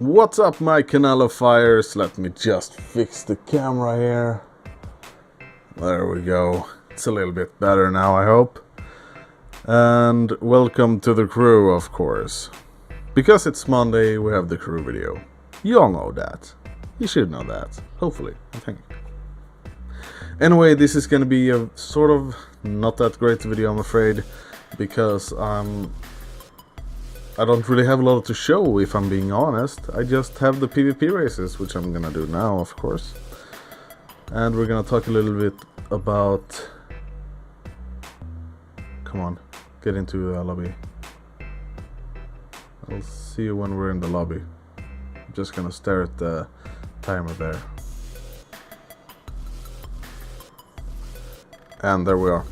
What's up, my canalifiers? Let me just fix the camera here. There we go. It's a little bit better now, I hope. And welcome to the crew, of course. Because it's Monday, we have the crew video. You all know that. You should know that. Hopefully, I think. Anyway, this is gonna be a sort of not that great video, I'm afraid. Because I don't really have a lot to show, if I'm being honest. I just have the PvP races, which I'm gonna do now, of course. And we're gonna talk a little bit about... Come on, get into the lobby. I'll see you when we're in the lobby. I'm just gonna stare at the timer there. And there we are.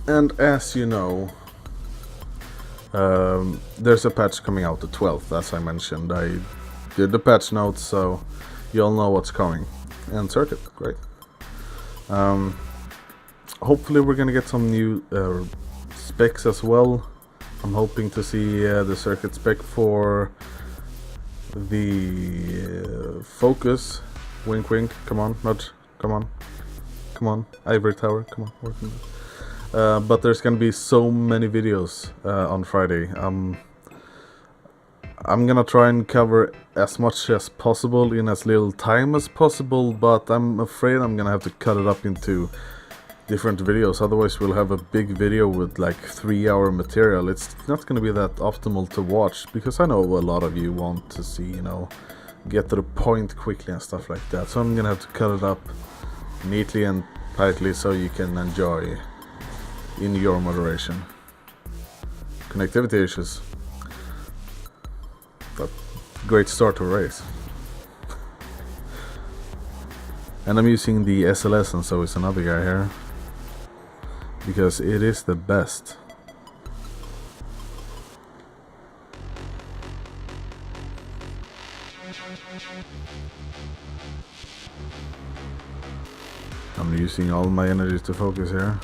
And as you know... there's a patch coming out the 12th, as I mentioned. I did the patch notes, so you all know what's coming. And circuit, great. Hopefully we're gonna get some new specs as well. I'm hoping to see the circuit spec for the Focus. Wink wink, come on, nudge, come on. Come on, Ivory Tower, come on, working. But there's gonna be so many videos on Friday. I'm gonna try and cover as much as possible in as little time as possible, but I'm afraid I'm gonna have to cut it up into different videos. Otherwise we'll have a big video with like 3-hour material. It's not gonna be that optimal to watch, because I know a lot of you want to see, you know, get to the point quickly and stuff like that. So I'm gonna have to cut it up neatly and tightly so you can enjoy in your moderation. Connectivity issues. But great start to a race. And I'm using the SLS, and so is another guy here. Because it is the best. I'm using all my energy to focus here.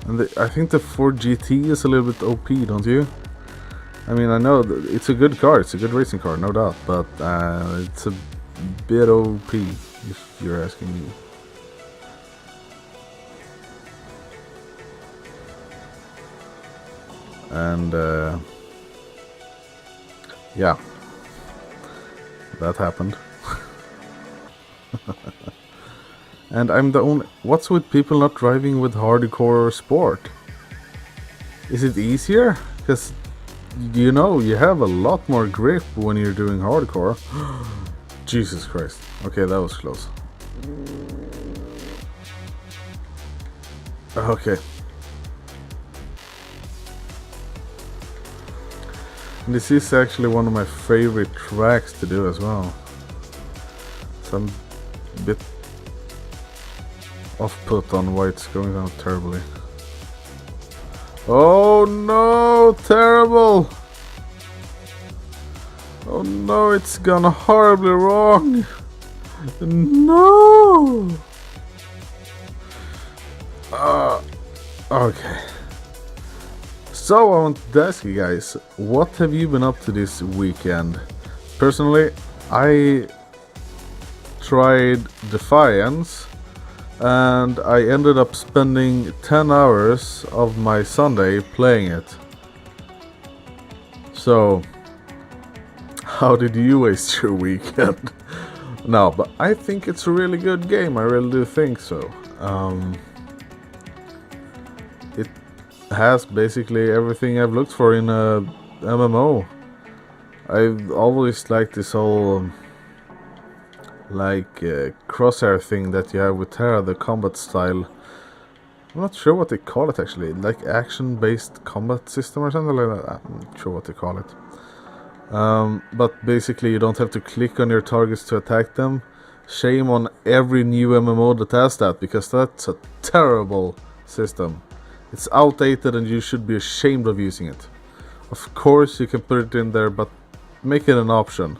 And I think the Ford GT is a little bit OP, don't you? I mean, I know it's a good car, it's a good racing car, no doubt, but it's a bit OP, if you're asking me. And yeah, that happened. And I'm the only... What's with people not driving with hardcore sport? Is it easier? Because, you know, you have a lot more grip when you're doing hardcore. Jesus Christ. Okay, that was close. Okay. This is actually one of my favorite tracks to do as well. So I'm a bit off-put on why it's going down terribly. Oh no, terrible! Oh no, it's gone horribly wrong! No! Okay. So I want to ask you guys, what have you been up to this weekend? Personally, I tried Defiance. And I ended up spending 10 hours of my Sunday playing it. So, how did you waste your weekend? No, but I think it's a really good game. I really do think so. It has basically everything I've looked for in a MMO. I've always liked this whole... crosshair thing that you have with Terra, the combat style. I'm not sure what they call it actually, like action-based combat system or something like that. I'm not sure what they call it. But basically you don't have to click on your targets to attack them. Shame on every new MMO that has that, because that's a terrible system. It's outdated and you should be ashamed of using it. Of course you can put it in there, but make it an option.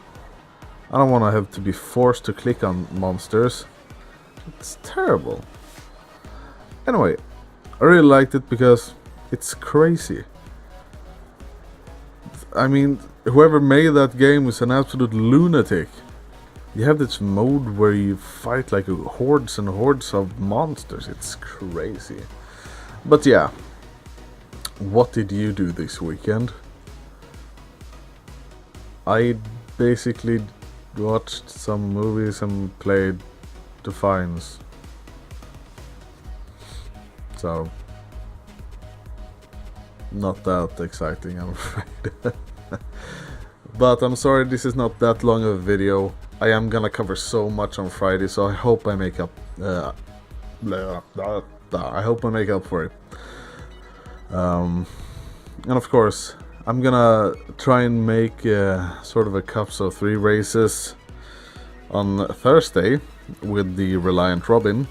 I don't want to have to be forced to click on monsters. It's terrible. Anyway, I really liked it because it's crazy. I mean, whoever made that game is an absolute lunatic. You have this mode where you fight like hordes and hordes of monsters. It's crazy. But yeah, what did you do this weekend? I basically watched some movies and played Defiance. So, not that exciting, I'm afraid. But I'm sorry this is not that long of a video. I am gonna cover so much on Friday, so I hope I make up. I hope I make up for it. And of course, I'm gonna try and make sort of a cups of 3 races on Thursday with the Reliant Robin.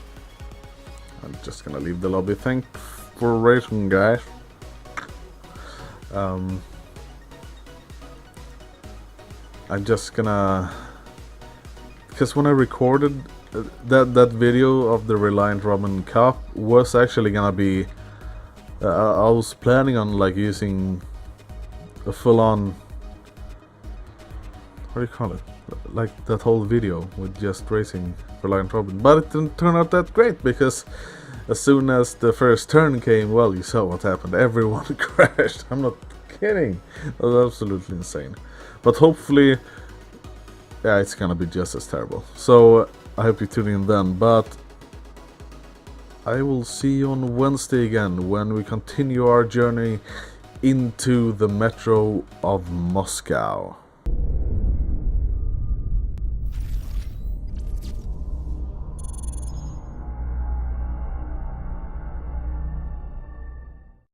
I'm just gonna leave the lobby. Thanks for racing, guys. I'm just gonna, because when I recorded that video of the Reliant Robin Cup was actually gonna be, I was planning on like using a full-on, what do you call it, like that whole video with just racing Reliant Robin, but it didn't turn out that great because as soon as the first turn came, well, you saw what happened. Everyone crashed. I'm not kidding. That was absolutely insane. But hopefully, yeah, it's gonna be just as terrible. So I hope you tune in then. But I will see you on Wednesday again when we continue our journey into the metro of Moscow.